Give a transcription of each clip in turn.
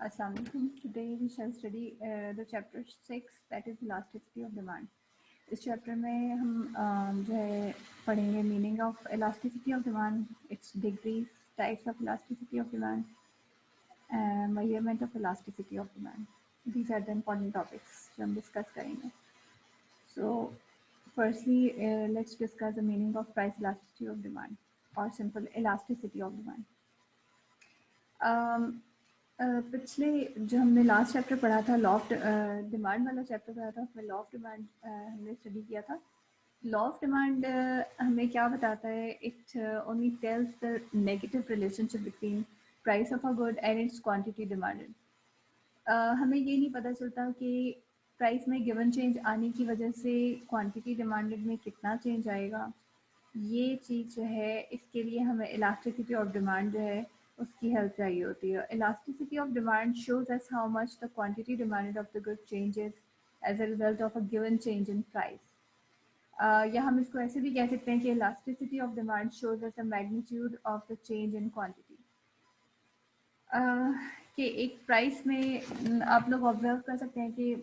Assalamu alaikum. Today we shall study the chapter 6 that is elasticity of demand. इस chapter में हम जो है पढ़ेंगे meaning of elasticity of demand, its degrees, types of elasticity of demand, measurement of elasticity of demand. These are the important topics जो हम discuss करेंगे. So firstly, let's discuss the meaning of price elasticity of demand or simple elasticity of demand. पिछले जो हमने last chapter पढ़ा था law of demand वाला chapter पढ़ा था उसमें लॉ ऑफ डिमांड हमने स्टडी किया था. लॉ ऑफ डिमांड हमें क्या बताता है? It only tells the negative relationship between price of a good and it's quantity demanded. हमें ये नहीं पता चलता कि प्राइस में गिवन चेंज आने की वजह से क्वांटिटी डिमांडेड में कितना चेंज आएगा. ये चीज़ जो है इसके लिए हमें इलास्टिसिटी ऑफ डिमांड जो है उसकी हेल्प चाहिए होती है. Elasticity of demand shows us how much the quantity demanded of the good changes as a result of a given change in price. या हम इसको ऐसे भी कह सकते हैं कि elasticity of demand shows us the magnitude of the change in quantity. कि एक प्राइस में आप लोग ऑब्जर्व कर सकते हैं कि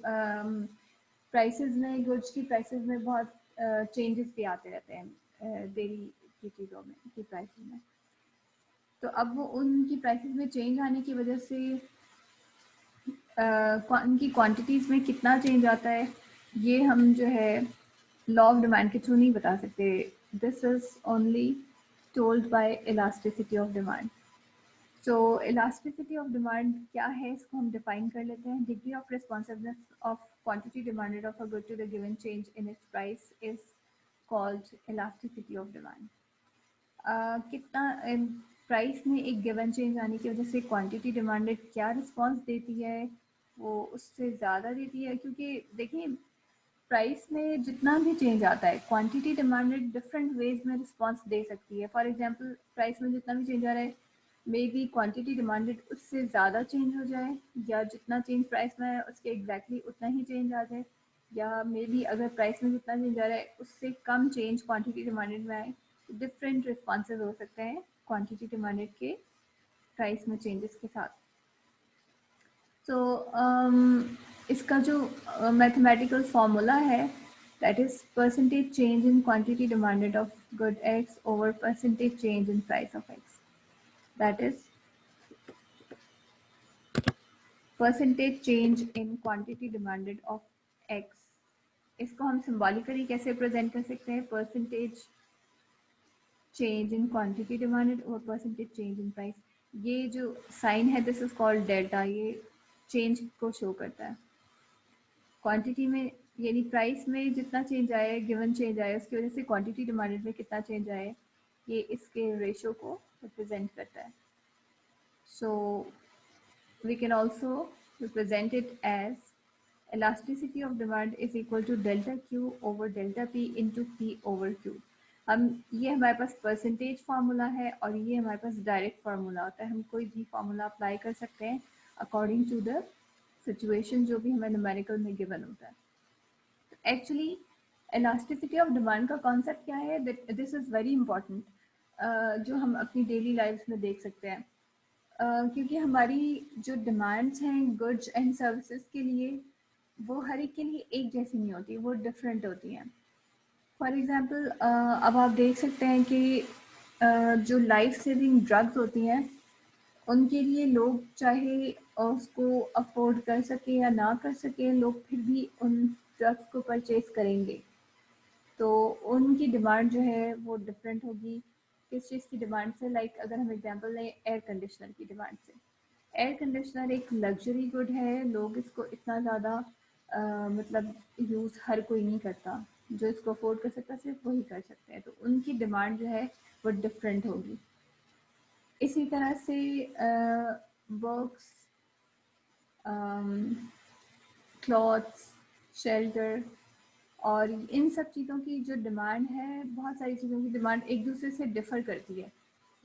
प्राइसेस में गुड्स की प्राइसेस में बहुत चेंजेस भी आते रहते हैं डेली की चीज़ों में की प्राइसेस में. तो अब वो उनकी प्राइसेस में चेंज आने की वजह से उनकी क्वांटिटीज़ में कितना चेंज आता है ये हम जो है लॉ ऑफ डिमांड के थ्रू नहीं बता सकते. This is only told by elasticity of demand. So elasticity of demand क्या है इसको हम डिफाइन कर लेते हैं. Degree of responsiveness of quantity demanded of a good to the given change in its price is called elasticity of demand. कितना price में एक गिवन चेंज आने की वजह से क्वांटिटी डिमांडेड क्या रिस्पॉन्स देती है वो उससे ज़्यादा देती है. क्योंकि देखिए प्राइस में जितना भी चेंज आता है क्वांटिटी डिमांडेड डिफरेंट वेज में रिस्पॉन्स दे सकती है. फॉर एग्जांपल प्राइस में जितना भी चेंज आ रहा है मे बी क्वांटिटी डिमांडेड उससे ज़्यादा चेंज हो जाए या जितना चेंज प्राइस में है उसके एग्जैक्टली उतना ही चेंज आ जाए या मे बी अगर प्राइस में जितना चेंज आ रहा है उससे कम चेंज क्वांटिटी डिमांडेड में आए. डिफरेंट रिस्पॉन्सेज हो सकते हैं क्वांटिटी डिमांडेड के प्राइस में चेंजेस के साथ. तो इसका जो मैथमेटिकल फार्मूला है that is percentage change in quantity demanded of good x over percentage change in price of x. That is percentage change in quantity demanded of x. इसको हम सिम्बॉलिकली कैसे प्रेजेंट कर सकते हैं? Percentage change in quantity demanded और percentage change in price. ये जो sign है दिस इज कॉल्ड डेल्टा. ये चेंज को शो करता है क्वांटिटी में यानी प्राइस में जितना चेंज आए गिवन चेंज आए उसकी वजह से क्वांटिटी डिमांडेड में कितना चेंज आए ये इसके रेशो को रिप्रेजेंट करता है. So we can also represent it as elasticity of demand is equal to delta Q over delta P into P over Q. हम ये हमारे पास परसेंटेज फार्मूला है और ये हमारे पास डायरेक्ट फार्मूला होता है. हम कोई भी फार्मूला अप्लाई कर सकते हैं अकॉर्डिंग टू द सिचुएशन जो भी हमें न्यूमेरिकल में गिवन होता है. एक्चुअली इलास्टिसिटी ऑफ डिमांड का कॉन्सेप्ट क्या है? दिस इज़ वेरी इंपॉर्टेंट जो हम अपनी डेली लाइफ में देख सकते हैं. क्योंकि हमारी जो डिमांड्स हैं गुड्स एंड सर्विसेज के लिए वो हर एक के लिए एक जैसी नहीं होती, वो डिफरेंट होती हैं. फॉर एग्ज़ाम्पल अब आप देख सकते हैं कि जो लाइफ सेविंग ड्रग्स होती हैं उनके लिए लोग चाहे उसको अफोर्ड कर सके या ना कर सके लोग फिर भी उन ड्रग्स को परचेज करेंगे. तो उनकी डिमांड जो है वो डिफरेंट होगी. किस चीज़ की डिमांड से? लाइक अगर हम एग्जांपल लें एयर कंडीशनर की डिमांड से. एयर कंडीशनर एक लग्जरी गुड है. लोग इसको इतना ज़्यादा मतलब यूज़ हर कोई नहीं करता. जो इसको अफोर्ड कर सकता है सिर्फ वही कर सकते हैं. तो उनकी डिमांड जो है वो डिफरेंट होगी. इसी तरह से वर्क्स, क्लॉथ्स, शेल्टर और इन सब चीज़ों की जो डिमांड है बहुत सारी चीज़ों की डिमांड एक दूसरे से डिफ़र करती है.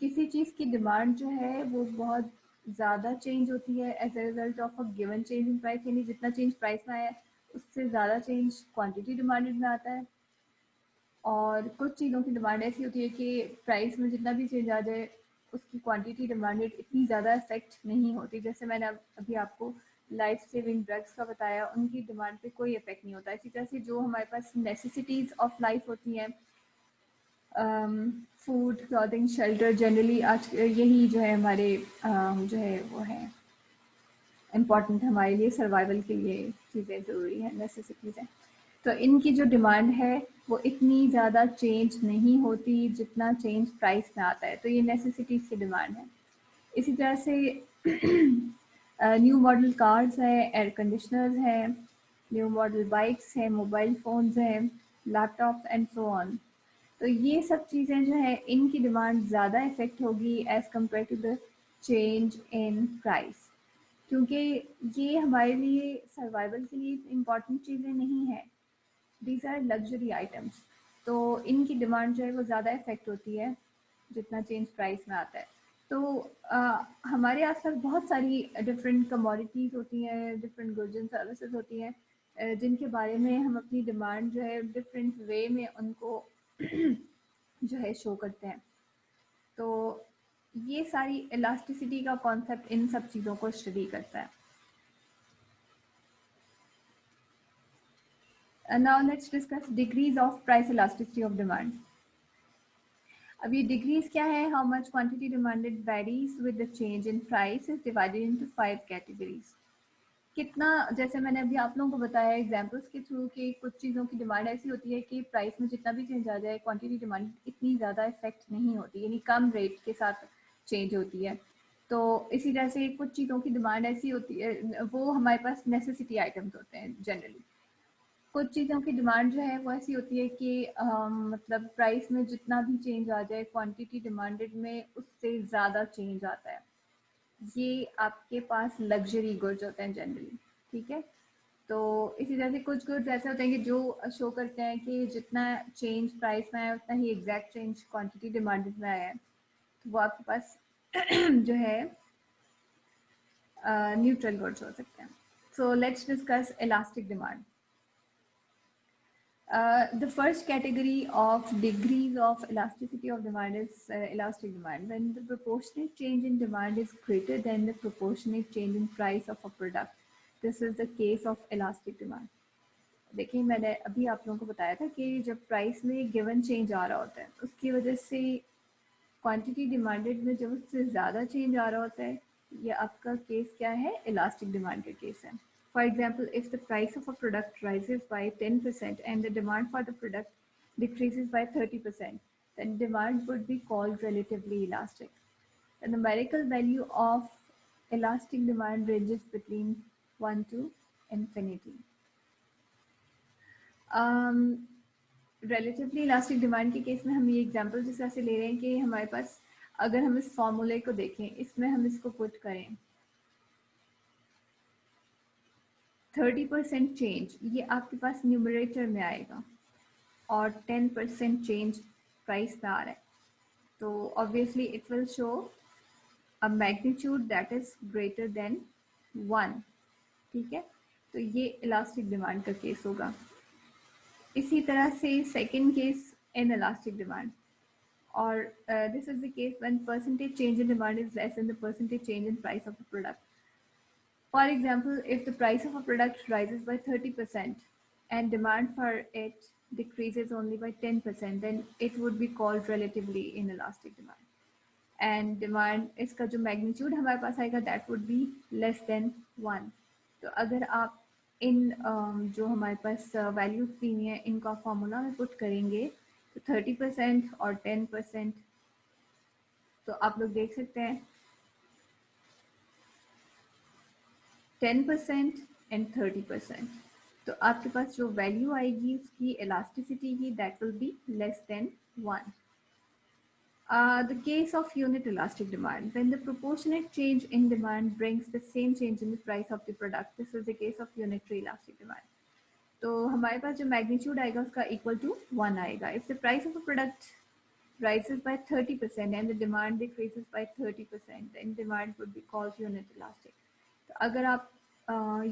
किसी चीज़ की डिमांड जो है वो बहुत ज़्यादा चेंज होती है as a result of a given change in price. यानी जितना चेंज प्राइस में आया है उससे ज़्यादा चेंज क्वांटिटी डिमांडेड में आता है. और कुछ चीज़ों की डिमांड ऐसी होती है कि प्राइस में जितना भी चेंज आ जाए उसकी क्वांटिटी डिमांडेड इतनी ज़्यादा इफेक्ट नहीं होती। जैसे मैंने अभी आपको लाइफ सेविंग ड्रग्स का बताया, उनकी डिमांड पे कोई इफेक्ट नहीं होता। इसी तरह से जो हमारे पास नेसेसिटीज़ ऑफ लाइफ होती हैं, फूड, क्लॉथिंग, शेल्टर, जनरली आज यही जो है हमारे जो है वो है इम्पॉर्टेंट, हमारे लिए सर्वाइवल के लिए चीज़ें ज़रूरी हैं, नेसेसिटीज़ हैं। तो इनकी जो डिमांड है वो इतनी ज़्यादा चेंज नहीं होती जितना चेंज प्राइस में आता है। तो ये नेसेसिटीज़ की डिमांड है। इसी तरह से न्यू मॉडल कार्स हैं, एयर कंडीशनर्स हैं, न्यू मॉडल बाइक्स हैं, मोबाइल फ़ोन्स हैं, लैपटॉप एंड सो ऑन। तो ये सब चीज़ें जो है इनकी डिमांड ज़्यादा इफेक्ट होगी as compare to the change in price, क्योंकि ये हमारे लिए सर्वाइवल के लिए इम्पॉर्टेंट चीज़ें नहीं हैं। These are luxury items. तो इनकी डिमांड जो है वो ज़्यादा इफेक्ट होती है जितना चेंज प्राइस में आता है। तो हमारे आसपास बहुत सारी डिफरेंट कमोडिटीज़ होती हैं, डिफरेंट गुड्स एंड सर्विसेज होती हैं, जिनके बारे में हम अपनी डिमांड जो है डिफरेंट वे में उनको जो है शो करते हैं। तो ये सारी इलास्टिसिटी का कॉन्सेप्ट इन सब चीज़ों को स्टडी करता है। Now let's discuss degrees of price elasticity of demand. अब ये डिग्रीज क्या है? How much quantity demanded varies with the change in price is divided into 5 categories. कितना, जैसे मैंने अभी आप लोगों को बताया एग्जांपल्स के थ्रू कि कुछ चीज़ों की डिमांड ऐसी होती है कि प्राइस में जितना भी चेंज आ जाए क्वांटिटी डिमांड इतनी ज़्यादा इफेक्ट नहीं होती, यानी कम रेट के साथ चेंज होती है। तो इसी तरह से कुछ चीज़ों की डिमांड ऐसी होती है, वो हमारे पास नेसेसिटी आइटम्स होते हैं जनरली। कुछ चीज़ों की डिमांड जो है वो ऐसी होती है कि मतलब प्राइस में जितना भी चेंज आ जाए क्वांटिटी डिमांडेड में उससे ज़्यादा चेंज आता है। ये आपके पास लग्जरी गुड्स होते हैं जनरली, ठीक है। तो इसी तरह से कुछ गुड्स ऐसे होते हैं कि जो शो करते हैं कि जितना चेंज प्राइस में आया उतना ही एग्जैक्ट चेंज क्वांटिटी डिमांडेड में आया है, तो वो आपके पास जो है न्यूट्रल गुड्स हो सकते हैं। So let's discuss elastic demand. The first category of degrees of elasticity of demand is elastic demand. When the proportionate change in demand is greater than the proportionate change in price of a product, this is the case of elastic demand. देखिए, मैंने अभी आप लोगों को बताया था कि जब प्राइस में गिवन चेंज आ रहा होता है उसकी वजह से क्वांटिटी डिमांडेड में जब उससे ज़्यादा चेंज आ रहा होता है, ये आपका केस क्या है? इलास्टिक डिमांड का केस है. For example, if the price of a product rises by 10% and the demand for the product decreases by 30%, then demand would be called relatively elastic. The numerical value of elastic demand ranges between 1 to infinity. Relatively elastic demand के case में हम ये example जिस तरह से ले रहे हैं कि हमारे पास, अगर हम इस फॉर्मूले को देखें, इसमें हम इसको पुट करें 30% चेंज, ये आपके पास न्यूमरेटर में आएगा और 10% चेंज प्राइस में आ रहा है, तो obviously it will show a magnitude that is greater than 1, ठीक है। तो ये इलास्टिक डिमांड का केस होगा। इसी तरह से second case in elastic demand, or this is the case when percentage change in demand is less than the percentage change in price of a product. For example, if the price of a product rises by 30% and demand for it decreases only by 10%, then it would be called relatively inelastic demand. And demand, इसका जो magnitude हमारे पास आएगा, that would be less than 1. तो अगर आप इन जो हमारे पास values दी हुई हैं इनका फॉर्मूला में पुट करेंगे तो 30% और 10%, तो आप लोग देख सकते हैं 10% एंड 30%, तो आपके पास जो वैल्यू आएगी उसकी इलास्टिसिटी की, that will be less than 1. The case of unit elastic demand, when the proportionate change in demand brings the same change in the price of the product, this is the case of unitary elastic demand. तो हमारे पास जो magnitude आएगा उसका equal to 1 आएगा. If the price of a product rises by 30% and the demand decreases by 30%, then demand would be called unit elastic. तो अगर आप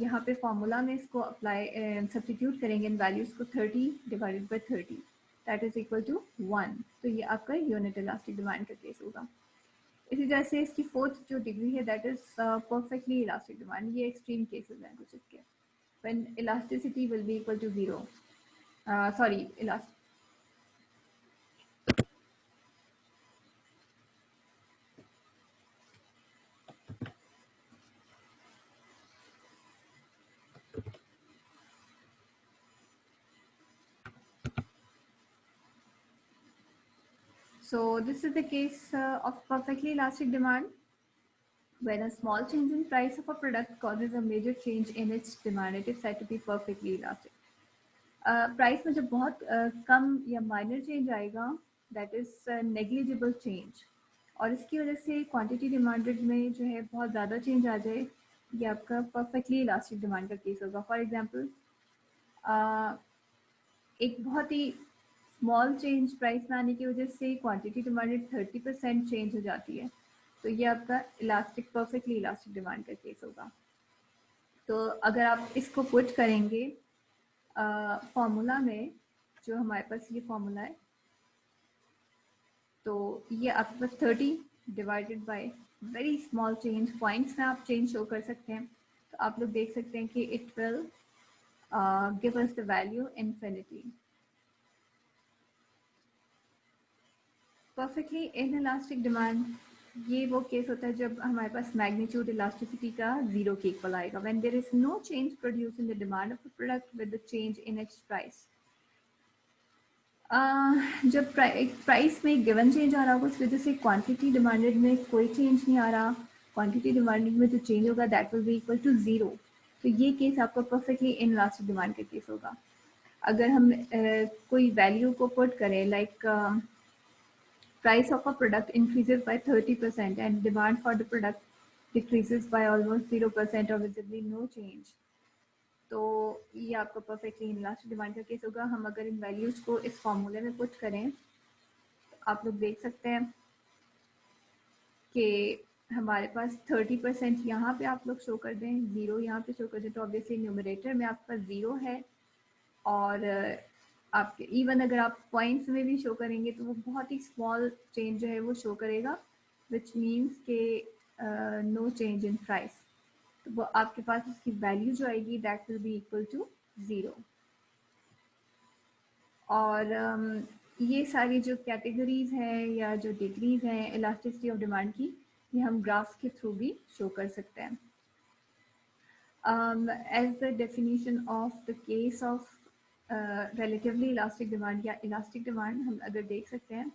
यहाँ पे फॉर्मूला में इसको अप्लाई सब्स्टिट्यूट करेंगे इन वैल्यूज को, 30 divided by 30 that is equal to 1, तो ये आपका यूनिट इलास्टिक डिमांड का केस होगा. इसी तरह से इसकी फोर्थ जो डिग्री है that is perfectly elastic demand. ये एक्सट्रीम केसेस हैं कुछ इसके, when elasticity will be equal to zero, sorry elastic. So this is the case of perfectly elastic demand when a small change in price of a product causes a major change in its demand. It is said to be perfectly elastic. Price में जब बहुत कम या minor change आएगा that is negligible change, और इसकी वजह से quantity demanded में जो है बहुत ज़्यादा चेंज आ जाए, ये आपका परफेक्टली इलास्टिक डिमांड का केस होगा। फॉर एग्जांपल एक बहुत ही स्मॉल चेंज प्राइस में आने की वजह से क्वांटिटी डिमांडेड 30% चेंज हो जाती है, तो ये आपका इलास्टिक परफेक्टली इलास्टिक डिमांड का केस होगा। तो अगर आप इसको पुट करेंगे फॉर्मूला में, जो हमारे पास ये फॉर्मूला है, तो ये आपके पास 30 divided by very small change, points में आप चेंज शो कर सकते हैं, तो आप लोग देख सकते हैं कि it will give us the value infinity. Perfectly inelastic demand, ये वो केस होता है जब हमारे पास मैग्नीट्यूड इलास्टिसिटी का जीरो के इक्वल आएगा, when there is no change produce in the demand of a product with the change in its price. जब प्राइस में गिवन चेंज आ रहा होगा उस वजह से क्वांटिटी डिमांडेड में कोई चेंज नहीं आ रहा, क्वांटिटी डिमांडेड में जो चेंज होगा that will be equal to zero, तो ये केस आपका परफेक्टली इनइलास्टिक डिमांड का केस होगा। अगर हम कोई वैल्यू को पुट करें like price of a product increases by 30% and demand for the product decreases by almost 0% or visibly no change, तो ये आपका परफेक्टली इनइलास्टिक डिमांड का केस होगा। हम अगर इन वैल्यूज को इस फॉर्मूले में पुट करें तो आप लोग देख सकते हैं कि हमारे पास 30% यहाँ पे आप लोग शो कर दें, ज़ीरो यहाँ पे शो कर दें, तो ऑब्वियसली न्यूमरेटर में आपका ज़ीरो है, और आपके इवन अगर आप पॉइंट्स में भी शो करेंगे तो वो बहुत ही स्मॉल चेंज जो है वो शो करेगा, विच मीन्स के नो चेंज इन प्राइस, तो वो आपके पास उसकी वैल्यू जो आएगी that will be equal to zero. और ये सारी जो कैटेगरीज हैं या जो डिग्रीज हैं इलास्टिसिटी ऑफ डिमांड की, ये हम ग्राफ्स के थ्रू भी शो कर सकते हैं। As the definition of the case of relatively elastic demand या elastic demand, हम अगर देख सकते हैं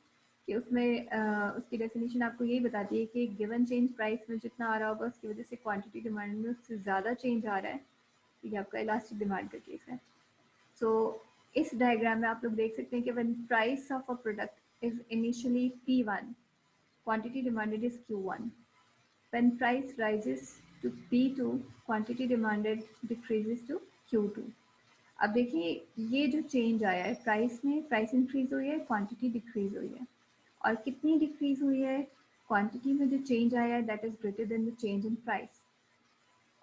कि उसमें उसकी डेफिनेशन आपको यही बताती है कि गिवन चेंज प्राइस में जितना आ रहा होगा उसकी वजह से क्वांटिटी डिमांड में उससे ज़्यादा चेंज आ रहा है, तो ये आपका इलास्टिक डिमांड का केस है। सो इस डायग्राम में आप लोग देख सकते हैं कि when price of a product is initially P1, quantity demanded is Q1, when price rises to P2, quantity demanded decreases to Q2। अब देखिए ये जो चेंज आया है प्राइस में, प्राइस इंक्रीज हुई है, क्वांटिटी डिक्रीज हुई है, और कितनी डिक्रीज हुई है, क्वांटिटी में जो चेंज आया है that is greater than the change in price.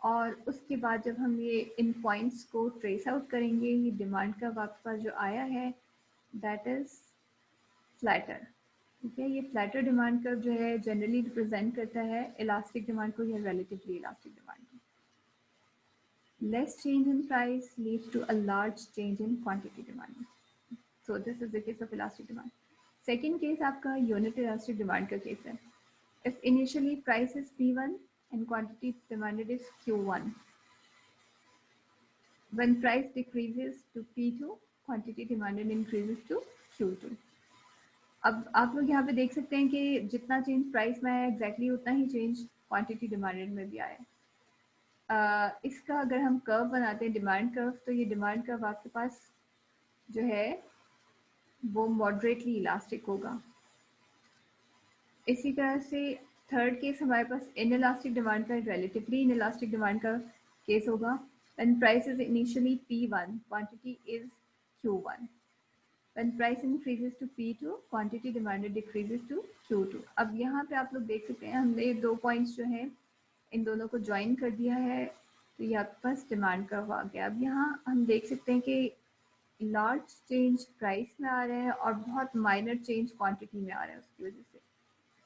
और उसके बाद जब हम ये इन पॉइंट्स को ट्रेस आउट करेंगे, ये डिमांड का आपके पास जो आया है दैट इज फ्लैटर, ठीक है। ये फ्लैटर डिमांड कर्व जो है जनरली रिप्रेजेंट करता है इलास्टिक डिमांड को या रिलेटिवली इलास्टिक डिमांड को। Less change in price leads to a large change in quantity demand, so this is the case of elastic demand. Second case आपका unit elastic demand का case है। If initially price is P1 and quantity demanded is Q1, when price decreases to P2, quantity demanded increases to Q2। अब आप लोग यहाँ पे देख सकते हैं कि जितना चेंज प्राइस में आया एग्जैक्टली उतना ही चेंज क्वांटिटी डिमांडेड में भी आया। इसका अगर हम कर्व बनाते हैं डिमांड कर्व, तो ये डिमांड कर्व आपके पास जो है वो मॉडरेटली इलास्टिक होगा। इसी तरह से थर्ड केस हमारे पास इनइलास्टिक डिमांड का, रिलेटिवली इनइलास्टिक डिमांड का केस होगा when price is initially P1, quantity is Q1, when price increases to P2, quantity demanded decreases to Q2। अब यहाँ पे आप लोग देख सकते हैं हमने दो पॉइंट्स जो हैं इन दोनों को ज्वाइन कर दिया है, तो ये आपके पास डिमांड कर्व आ गया। अब यहाँ हम देख सकते हैं कि लार्ज चेंज प्राइस में आ रहे हैं और बहुत माइनर चेंज क्वांटिटी में आ रहे हैं उसकी वजह से।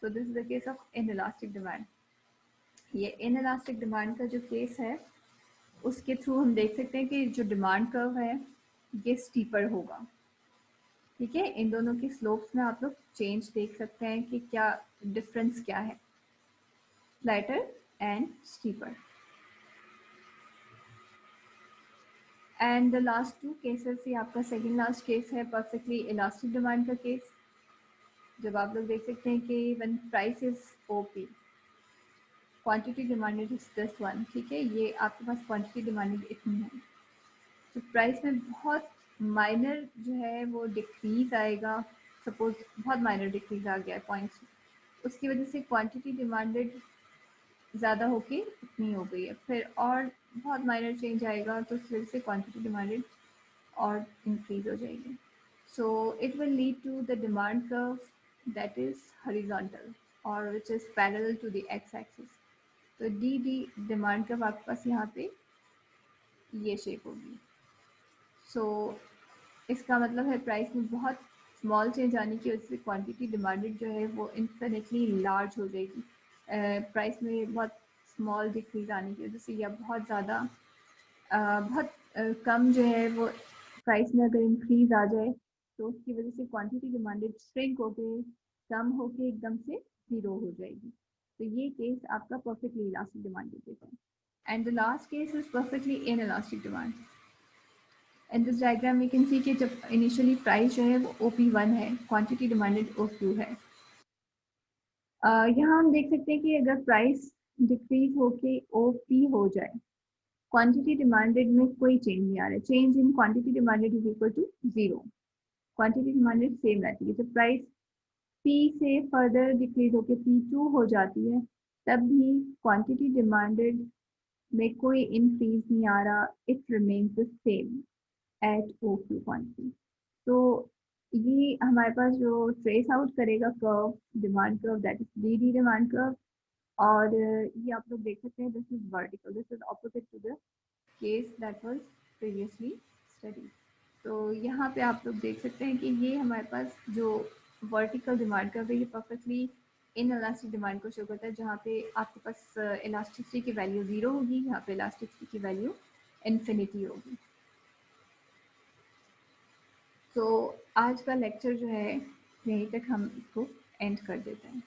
सो this is the case of inelastic demand. ये इनइलास्टिक डिमांड का जो केस है उसके थ्रू हम देख सकते हैं कि जो डिमांड कर्व है ये स्टीपर होगा। ठीक है, इन दोनों की स्लोप्स में आप लोग चेंज देख सकते हैं कि क्या डिफरेंस क्या है, flatter and steeper. And the last two cases, ये आपका सेकंड लास्ट केस है परफेक्टली इलास्टिक डिमांड का केस, जब आप लोग देख सकते हैं कि when price is OP, quantity demanded is just one. ठीक है, ये आपके पास क्वांटिटी डिमांडेड इतनी है, तो प्राइस में बहुत माइनर जो है वो डिक्रीज आएगा। सपोज बहुत माइनर डिक्रीज आ गया है पॉइंट्स, उसकी वजह से क्वांटिटी डिमांडेड ज़्यादा होके इतनी हो गई है, फिर और बहुत माइनर चेंज आएगा तो उस वजह से क्वांटिटी डिमांडेड और इंक्रीज हो जाएगी। So it will lead to the demand curve that is horizontal और which is parallel to the X axis. तो डी डी डिमांड कर्व आपके पास यहाँ पे ये शेप होगी। सो इसका मतलब है प्राइस में बहुत स्मॉल चेंज आने की वजह से क्वांटिटी डिमांडेड जो है वो इन्फिनिटली लार्ज हो जाएगी। प्राइस में बहुत स्मॉल डिक्रीज आने की वजह से या बहुत ज़्यादा बहुत कम जो है वो प्राइस में अगर इंक्रीज आ जाए तो उसकी वजह से क्वांटिटी डिमांडेड श्रिंक होके कम होके एकदम से ज़ीरो हो जाएगी। तो ये केस आपका परफेक्टली इलास्टिक डिमांड देता है। And the last case is perfectly inelastic demand. In this diagram we can see कि जब इनिशियली प्राइस जो है वो OP1 है, क्वांटिटी डिमांडेड OQ है। यहाँ हम देख सकते हैं कि अगर प्राइस डिक्रीज होके OP हो जाए, क्वांटिटी डिमांडेड में कोई चेंज नहीं आ रहा है, change in quantity demanded is equal to 0, quantity demanded same रहती है। जब प्राइस P से फर्दर डिक्रीज होके P2 हो जाती है तब भी क्वांटिटी डिमांडेड में कोई इंक्रीज नहीं आ रहा, it remains the same at OQ quantity. तो ये हमारे पास जो ट्रेस आउट करेगा curve, demand curve that is DD demand curve. और ये आप लोग देख सकते हैं this is vertical, this is opposite to the case that was previously study. तो यहाँ पे आप लोग देख सकते हैं कि ये हमारे पास जो वर्टिकल डिमांड कर्व है ये परफेक्टली इन इलास्टिक डिमांड को शो करता है, जहाँ पे आपके पास इलास्टिसिटी की वैल्यू 0 होगी, यहाँ पे इलास्टिसिटी की वैल्यू इन्फिनिटी होगी। तो आज का लेक्चर जो है यहीं तक हम इसको एंड कर देते हैं।